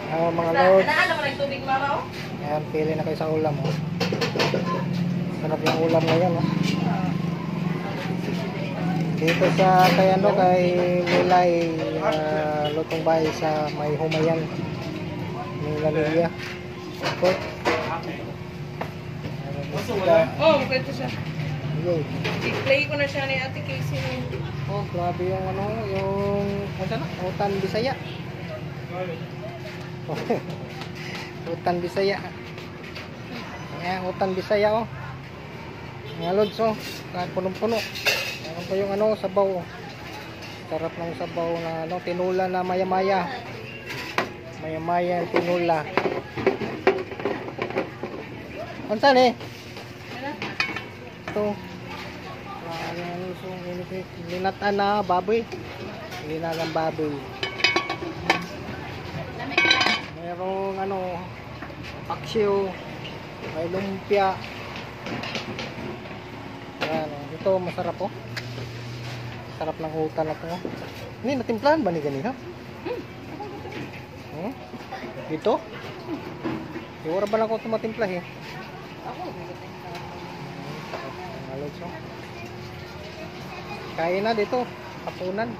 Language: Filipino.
Mga lord. Naan mo nagtubig mama oh. Ayan, pili na kayo sa ulam oh. Sarap yung ulam ngayon oh. Dito sa kay ano kay Milay lutong bahay sa may Humayan Milalia. Support. Oh, pwede siya. Okay. I-play ko na siya ni Ate Casey. Oh, grabe yung ano, yung ano na, Utan Bisaya. Utan Bisaya. Ayan, Utan Bisaya oh. Mga lods oh, kahit punong-puno. Meron pa yung ano, sabaw. Sarap ng sabaw na ano, tinula na maya-maya. Maya-maya yung tinula. Ansan eh? Ito. Linatan na baboy. Linagang baboy. Merong ano, paksiw. May lumpia. Ayan, ito masarap oh. Sarap ng utan na ito. Hindi, natimplahan ba ni ganito? Dito? Iwara ba lang ako ito matimplah eh? Kain na dito, hapunan.